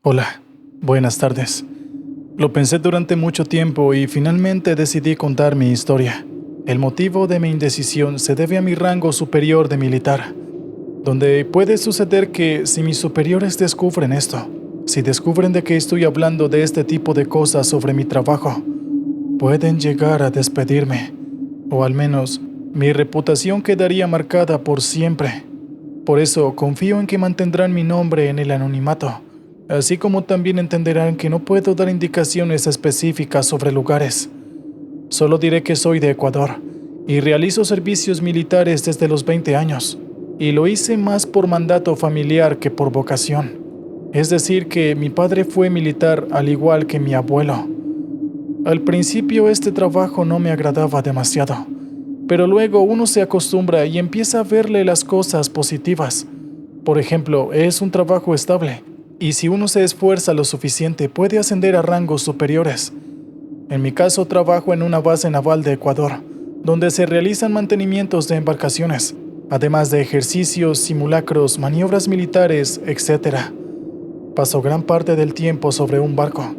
Hola, buenas tardes. Lo pensé durante mucho tiempo y finalmente decidí contar mi historia. El motivo de mi indecisión se debe a mi rango superior de militar, donde puede suceder que si mis superiores descubren esto, si descubren de que estoy hablando de este tipo de cosas sobre mi trabajo, pueden llegar a despedirme, o al menos mi reputación quedaría marcada por siempre. Por eso confío en que mantendrán mi nombre en el anonimato, así como también entenderán que no puedo dar indicaciones específicas sobre lugares. Solo diré que soy de Ecuador y realizo servicios militares desde los 20 años, y lo hice más por mandato familiar que por vocación. Es decir, que mi padre fue militar al igual que mi abuelo. Al principio este trabajo no me agradaba demasiado, pero luego uno se acostumbra y empieza a verle las cosas positivas. Por ejemplo, es un trabajo estable, y si uno se esfuerza lo suficiente puede ascender a rangos superiores. En mi caso trabajo en una base naval de Ecuador, donde se realizan mantenimientos de embarcaciones, además de ejercicios, simulacros, maniobras militares, etc. Paso gran parte del tiempo sobre un barco.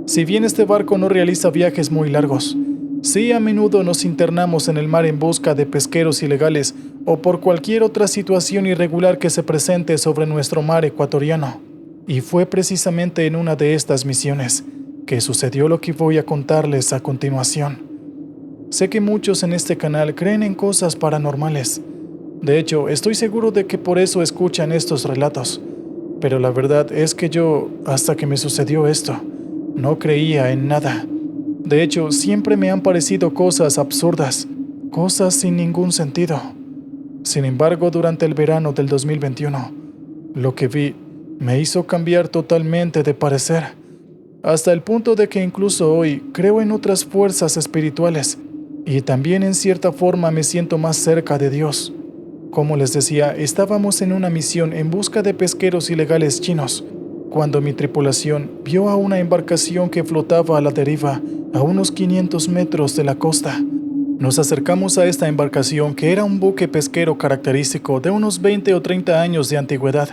Si bien este barco no realiza viajes muy largos, sí a menudo nos internamos en el mar en busca de pesqueros ilegales o por cualquier otra situación irregular que se presente sobre nuestro mar ecuatoriano. Y fue precisamente en una de estas misiones que sucedió lo que voy a contarles a continuación. Sé que muchos en este canal creen en cosas paranormales. De hecho, estoy seguro de que por eso escuchan estos relatos. Pero la verdad es que yo, hasta que me sucedió esto, no creía en nada. De hecho, siempre me han parecido cosas absurdas, cosas sin ningún sentido. Sin embargo, durante el verano del 2021, lo que vi me hizo cambiar totalmente de parecer, hasta el punto de que incluso hoy creo en otras fuerzas espirituales y también en cierta forma me siento más cerca de Dios. Como les decía, estábamos en una misión en busca de pesqueros ilegales chinos, cuando mi tripulación vio a una embarcación que flotaba a la deriva a unos 500 metros de la costa. Nos acercamos a esta embarcación, que era un buque pesquero característico de unos 20 o 30 años de antigüedad.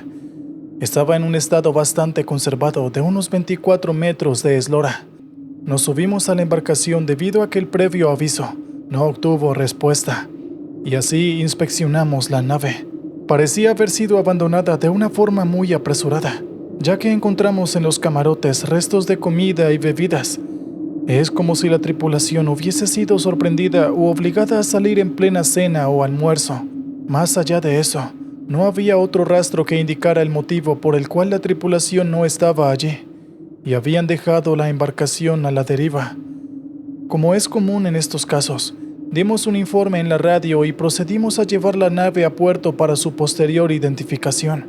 Estaba en un estado bastante conservado, de unos 24 metros de eslora. Nos subimos a la embarcación debido a que el previo aviso no obtuvo respuesta, y así inspeccionamos la nave. Parecía haber sido abandonada de una forma muy apresurada, ya que encontramos en los camarotes restos de comida y bebidas. Es como si la tripulación hubiese sido sorprendida u obligada a salir en plena cena o almuerzo. Más allá de eso, no había otro rastro que indicara el motivo por el cual la tripulación no estaba allí, y habían dejado la embarcación a la deriva. Como es común en estos casos, dimos un informe en la radio y procedimos a llevar la nave a puerto para su posterior identificación.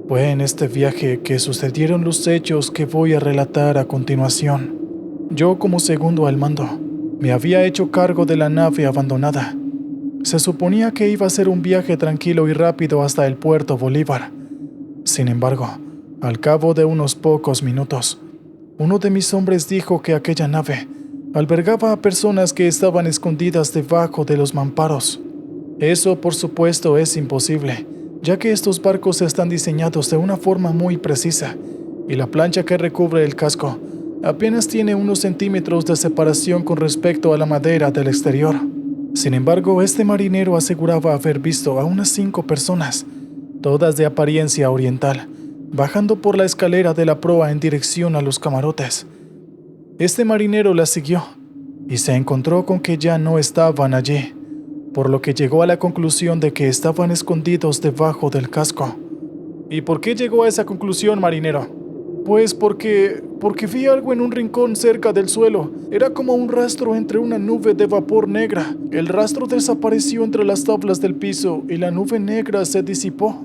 Fue en este viaje que sucedieron los hechos que voy a relatar a continuación. Yo, como segundo al mando, me había hecho cargo de la nave abandonada. Se suponía que iba a ser un viaje tranquilo y rápido hasta el puerto Bolívar. Sin embargo, al cabo de unos pocos minutos, uno de mis hombres dijo que aquella nave albergaba a personas que estaban escondidas debajo de los mamparos. Eso, por supuesto, es imposible, ya que estos barcos están diseñados de una forma muy precisa, y la plancha que recubre el casco apenas tiene unos centímetros de separación con respecto a la madera del exterior. Sin embargo, este marinero aseguraba haber visto a unas 5 personas, todas de apariencia oriental, bajando por la escalera de la proa en dirección a los camarotes. Este marinero las siguió y se encontró con que ya no estaban allí, por lo que llegó a la conclusión de que estaban escondidos debajo del casco. ¿Y por qué llegó a esa conclusión, marinero? Pues porque vi algo en un rincón cerca del suelo. Era como un rastro entre una nube de vapor negra. El rastro desapareció entre las tablas del piso y la nube negra se disipó.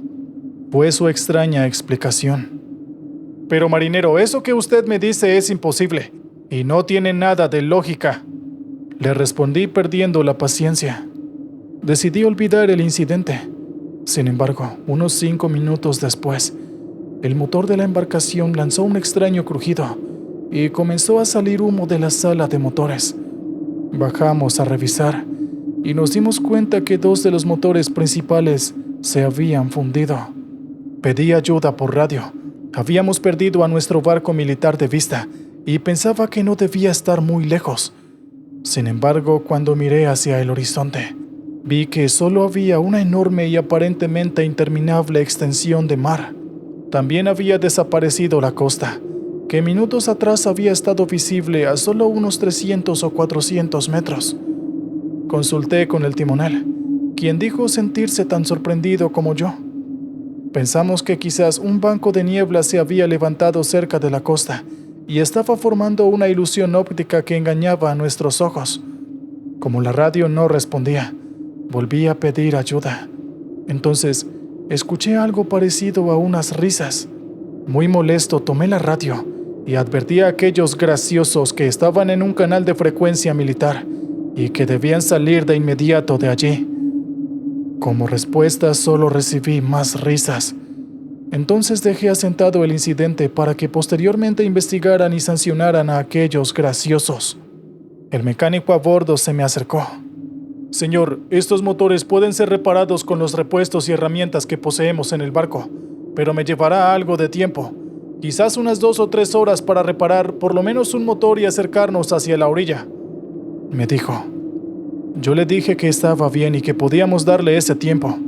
Fue su extraña explicación. Pero marinero, eso que usted me dice es imposible, y no tiene nada de lógica. Le respondí perdiendo la paciencia. Decidí olvidar el incidente. Sin embargo, unos 5 minutos después, el motor de la embarcación lanzó un extraño crujido y comenzó a salir humo de la sala de motores. Bajamos a revisar y nos dimos cuenta que 2 de los motores principales se habían fundido. Pedí ayuda por radio, Habíamos perdido a nuestro barco militar de vista y pensaba que no debía estar muy lejos. Sin embargo, cuando miré hacia el horizonte, vi que solo había una enorme y aparentemente interminable extensión de mar. También había desaparecido la costa, que minutos atrás había estado visible a solo unos 300 o 400 metros. Consulté con el timonel, quien dijo sentirse tan sorprendido como yo. Pensamos que quizás un banco de niebla se había levantado cerca de la costa y estaba formando una ilusión óptica que engañaba a nuestros ojos. Como la radio no respondía, volví a pedir ayuda. Entonces, escuché algo parecido a unas risas. Muy molesto, tomé la radio y advertí a aquellos graciosos que estaban en un canal de frecuencia militar y que debían salir de inmediato de allí. Como respuesta, solo recibí más risas. Entonces dejé asentado el incidente para que posteriormente investigaran y sancionaran a aquellos graciosos. El mecánico a bordo se me acercó. Señor, estos motores pueden ser reparados con los repuestos y herramientas que poseemos en el barco, pero me llevará algo de tiempo. Quizás unas 2 o 3 horas para reparar por lo menos un motor y acercarnos hacia la orilla, me dijo. Yo le dije que estaba bien y que podíamos darle ese tiempo.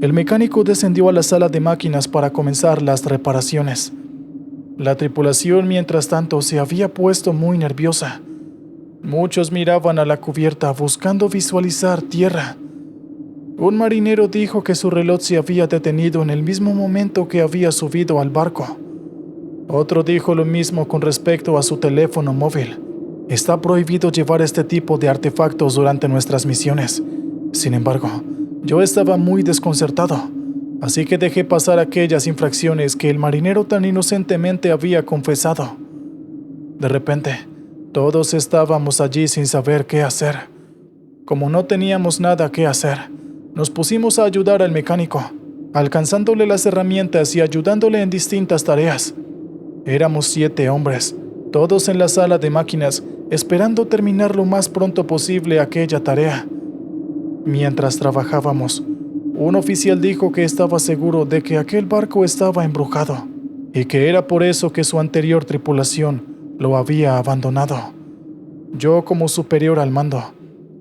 El mecánico descendió a la sala de máquinas para comenzar las reparaciones. La tripulación, mientras tanto, se había puesto muy nerviosa. Muchos miraban a la cubierta buscando visualizar tierra. Un marinero dijo que su reloj se había detenido en el mismo momento que había subido al barco. Otro dijo lo mismo con respecto a su teléfono móvil. Está prohibido llevar este tipo de artefactos durante nuestras misiones. Sin embargo, yo estaba muy desconcertado, así que dejé pasar aquellas infracciones que el marinero tan inocentemente había confesado. De repente, todos estábamos allí sin saber qué hacer. Como no teníamos nada que hacer, nos pusimos a ayudar al mecánico, alcanzándole las herramientas y ayudándole en distintas tareas. Éramos 7 hombres, todos en la sala de máquinas, esperando terminar lo más pronto posible aquella tarea. Mientras trabajábamos, un oficial dijo que estaba seguro de que aquel barco estaba embrujado y que era por eso que su anterior tripulación lo había abandonado. Yo, como superior al mando,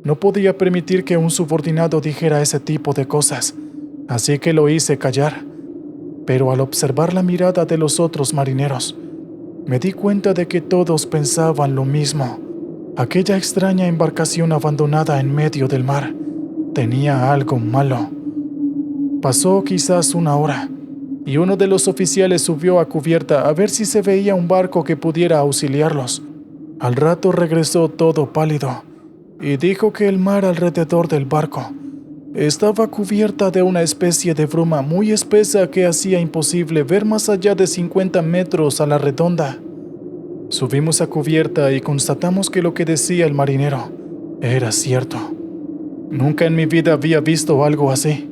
no podía permitir que un subordinado dijera ese tipo de cosas, así que lo hice callar. Pero al observar la mirada de los otros marineros, me di cuenta de que todos pensaban lo mismo. Aquella extraña embarcación abandonada en medio del mar tenía algo malo. Pasó quizás 1 hora, y uno de los oficiales subió a cubierta a ver si se veía un barco que pudiera auxiliarlos. Al rato regresó todo pálido, y dijo que el mar alrededor del barco estaba cubierta de una especie de bruma muy espesa que hacía imposible ver más allá de 50 metros a la redonda. Subimos a cubierta y constatamos que lo que decía el marinero era cierto. Nunca en mi vida había visto algo así.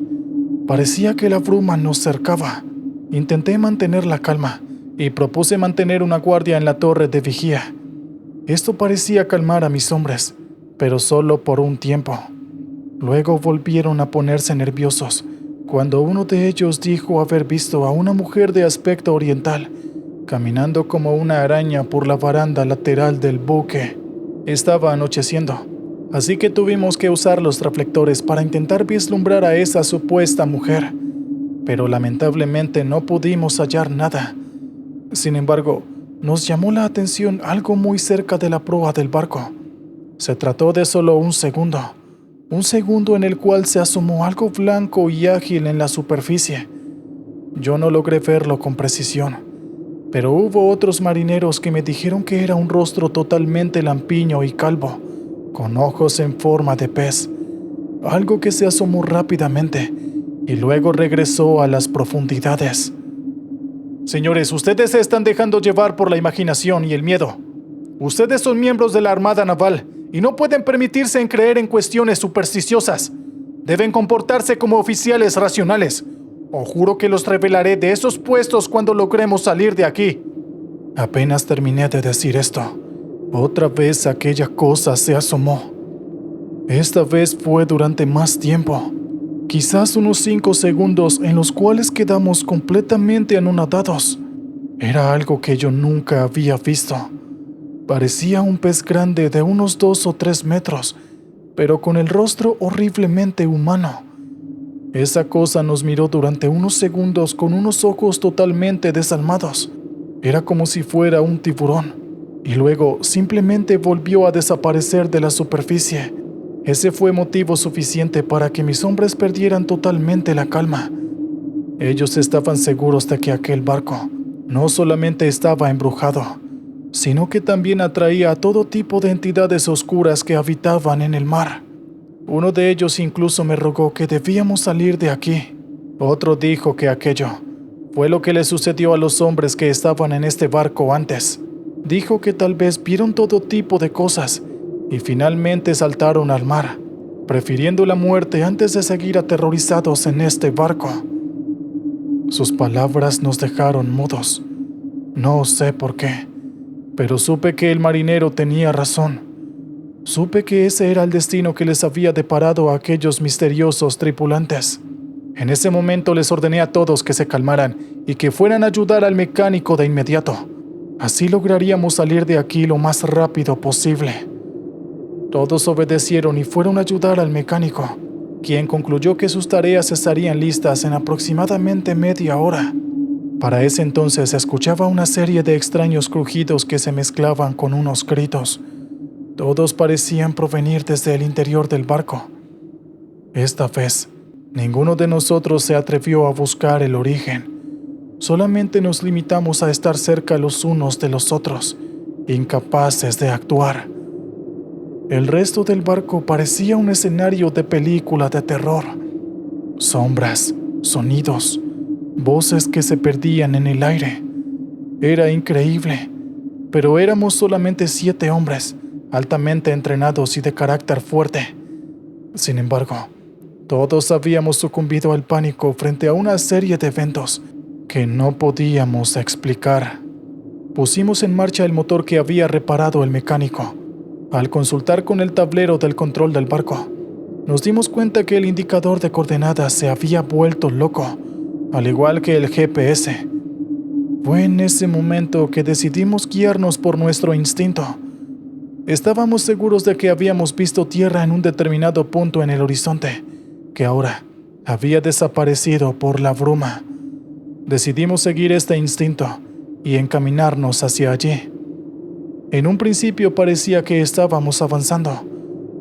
Parecía que la bruma nos cercaba. Intenté mantener la calma y propuse mantener una guardia en la torre de vigía. Esto parecía calmar a mis hombres, pero solo por un tiempo. Luego volvieron a ponerse nerviosos cuando uno de ellos dijo haber visto a una mujer de aspecto oriental caminando como una araña por la baranda lateral del buque. Estaba anocheciendo, así que tuvimos que usar los reflectores para intentar vislumbrar a esa supuesta mujer, pero lamentablemente no pudimos hallar nada. Sin embargo, nos llamó la atención algo muy cerca de la proa del barco. Se trató de solo un segundo en el cual se asomó algo blanco y ágil en la superficie. Yo no logré verlo con precisión, pero hubo otros marineros que me dijeron que era un rostro totalmente lampiño y calvo, con ojos en forma de pez, algo que se asomó rápidamente y luego regresó a las profundidades. Señores, ustedes se están dejando llevar por la imaginación y el miedo. Ustedes son miembros de la Armada Naval y no pueden permitirse en creer en cuestiones supersticiosas. Deben comportarse como oficiales racionales, o juro que los revelaré de esos puestos cuando logremos salir de aquí. Apenas terminé de decir esto, otra vez aquella cosa se asomó. Esta vez fue durante más tiempo, quizás unos 5 segundos en los cuales quedamos completamente anonadados. Era algo que yo nunca había visto. Parecía un pez grande de unos 2 o 3 metros, pero con el rostro horriblemente humano. Esa cosa nos miró durante unos segundos con unos ojos totalmente desalmados. Era como si fuera un tiburón, y luego simplemente volvió a desaparecer de la superficie. Ese fue motivo suficiente para que mis hombres perdieran totalmente la calma. Ellos estaban seguros de que aquel barco no solamente estaba embrujado, sino que también atraía a todo tipo de entidades oscuras que habitaban en el mar. Uno de ellos incluso me rogó que debíamos salir de aquí. Otro dijo que aquello fue lo que le sucedió a los hombres que estaban en este barco antes. Dijo que tal vez vieron todo tipo de cosas y finalmente saltaron al mar, prefiriendo la muerte antes de seguir aterrorizados en este barco. Sus palabras nos dejaron mudos. No sé por qué, pero supe que el marinero tenía razón. Supe que ese era el destino que les había deparado a aquellos misteriosos tripulantes. En ese momento les ordené a todos que se calmaran y que fueran a ayudar al mecánico de inmediato. Así lograríamos salir de aquí lo más rápido posible. Todos obedecieron y fueron a ayudar al mecánico, quien concluyó que sus tareas estarían listas en aproximadamente media hora. Para ese entonces se escuchaba una serie de extraños crujidos que se mezclaban con unos gritos. Todos parecían provenir desde el interior del barco. Esta vez, ninguno de nosotros se atrevió a buscar el origen. Solamente nos limitamos a estar cerca los unos de los otros, incapaces de actuar. El resto del barco parecía un escenario de película de terror. Sombras, sonidos, voces que se perdían en el aire. Era increíble, pero éramos solamente 7 hombres, altamente entrenados y de carácter fuerte. Sin embargo, todos habíamos sucumbido al pánico frente a una serie de eventos que no podíamos explicar. Pusimos en marcha el motor que había reparado el mecánico. Al consultar con el tablero del control del barco, nos dimos cuenta que el indicador de coordenadas se había vuelto loco, al igual que el GPS. Fue en ese momento que decidimos guiarnos por nuestro instinto. Estábamos seguros de que habíamos visto tierra en un determinado punto en el horizonte, que ahora había desaparecido por la bruma. Decidimos seguir este instinto y encaminarnos hacia allí. En un principio parecía que estábamos avanzando,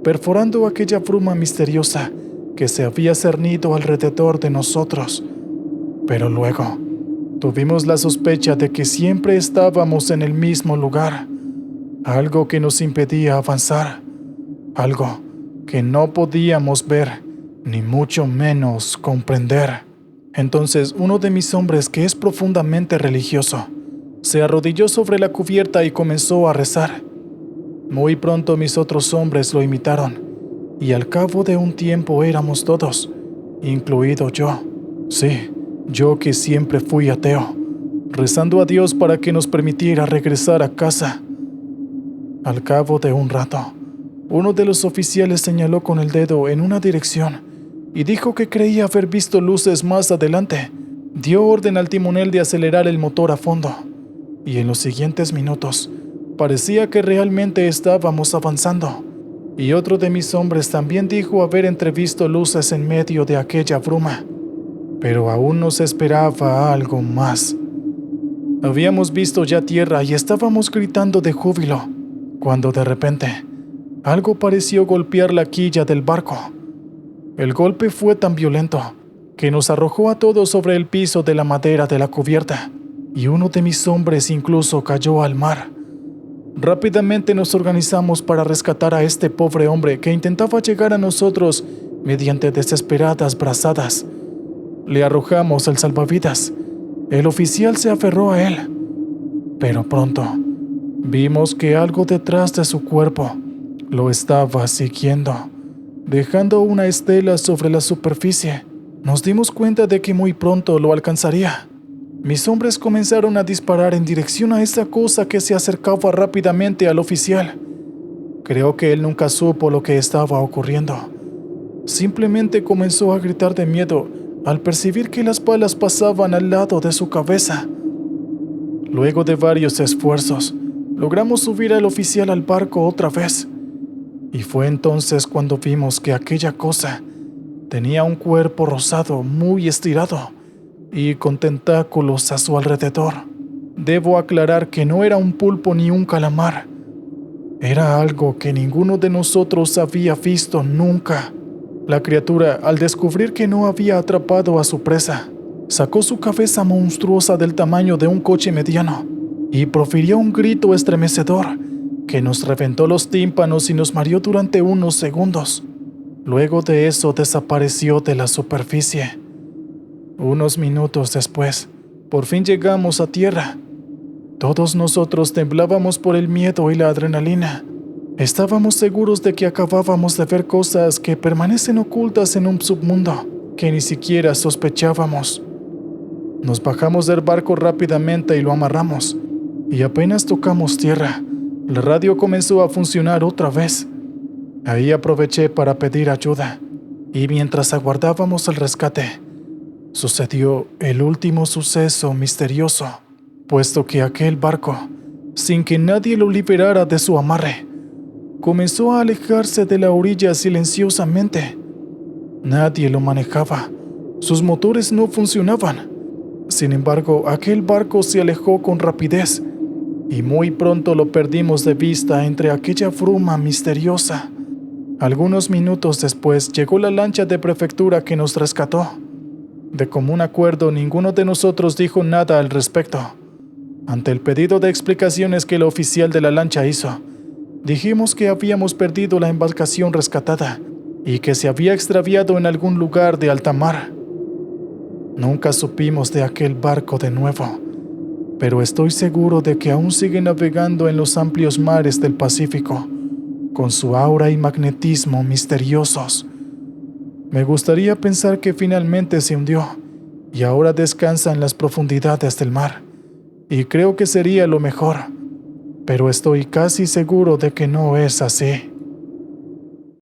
perforando aquella bruma misteriosa que se había cernido alrededor de nosotros. Pero luego tuvimos la sospecha de que siempre estábamos en el mismo lugar, algo que nos impedía avanzar, algo que no podíamos ver, ni mucho menos comprender. Entonces uno de mis hombres, que es profundamente religioso, se arrodilló sobre la cubierta y comenzó a rezar. Muy pronto mis otros hombres lo imitaron, y al cabo de un tiempo éramos todos, incluido yo. Sí, yo que siempre fui ateo, rezando a Dios para que nos permitiera regresar a casa. Al cabo de un rato, uno de los oficiales señaló con el dedo en una dirección y dijo que creía haber visto luces más adelante. Dio orden al timonel de acelerar el motor a fondo, y en los siguientes minutos parecía que realmente estábamos avanzando. Y otro de mis hombres también dijo haber entrevisto luces en medio de aquella bruma. Pero aún nos esperaba algo más. Habíamos visto ya tierra y estábamos gritando de júbilo, cuando de repente algo pareció golpear la quilla del barco. El golpe fue tan violento que nos arrojó a todos sobre el piso de la madera de la cubierta, y uno de mis hombres incluso cayó al mar. Rápidamente nos organizamos para rescatar a este pobre hombre que intentaba llegar a nosotros mediante desesperadas brazadas. Le arrojamos el salvavidas. El oficial se aferró a él, pero pronto vimos que algo detrás de su cuerpo lo estaba siguiendo, dejando una estela sobre la superficie. Nos dimos cuenta de que muy pronto lo alcanzaría. Mis hombres comenzaron a disparar en dirección a esa cosa que se acercaba rápidamente al oficial. Creo que él nunca supo lo que estaba ocurriendo. Simplemente comenzó a gritar de miedo al percibir que las balas pasaban al lado de su cabeza. Luego de varios esfuerzos, logramos subir al oficial al barco otra vez. Y fue entonces cuando vimos que aquella cosa tenía un cuerpo rosado muy estirado y con tentáculos a su alrededor. Debo aclarar que no era un pulpo ni un calamar. Era algo que ninguno de nosotros había visto nunca. La criatura, al descubrir que no había atrapado a su presa, sacó su cabeza monstruosa del tamaño de un coche mediano y profirió un grito estremecedor que nos reventó los tímpanos y nos mareó durante unos segundos. Luego de eso desapareció de la superficie. Unos minutos después, por fin llegamos a tierra. Todos nosotros temblábamos por el miedo y la adrenalina. Estábamos seguros de que acabábamos de ver cosas que permanecen ocultas en un submundo que ni siquiera sospechábamos. Nos bajamos del barco rápidamente y lo amarramos, y apenas tocamos tierra, la radio comenzó a funcionar otra vez. Ahí aproveché para pedir ayuda, y mientras aguardábamos el rescate, sucedió el último suceso misterioso, puesto que aquel barco, sin que nadie lo liberara de su amarre, comenzó a alejarse de la orilla silenciosamente. Nadie lo manejaba, sus motores no funcionaban. Sin embargo, aquel barco se alejó con rapidez, y muy pronto lo perdimos de vista entre aquella bruma misteriosa. Algunos minutos después llegó la lancha de prefectura que nos rescató. De común acuerdo, ninguno de nosotros dijo nada al respecto. Ante el pedido de explicaciones que el oficial de la lancha hizo, dijimos que habíamos perdido la embarcación rescatada y que se había extraviado en algún lugar de alta mar. Nunca supimos de aquel barco de nuevo, pero estoy seguro de que aún sigue navegando en los amplios mares del Pacífico, con su aura y magnetismo misteriosos. Me gustaría pensar que finalmente se hundió y ahora descansa en las profundidades del mar, y creo que sería lo mejor, pero estoy casi seguro de que no es así.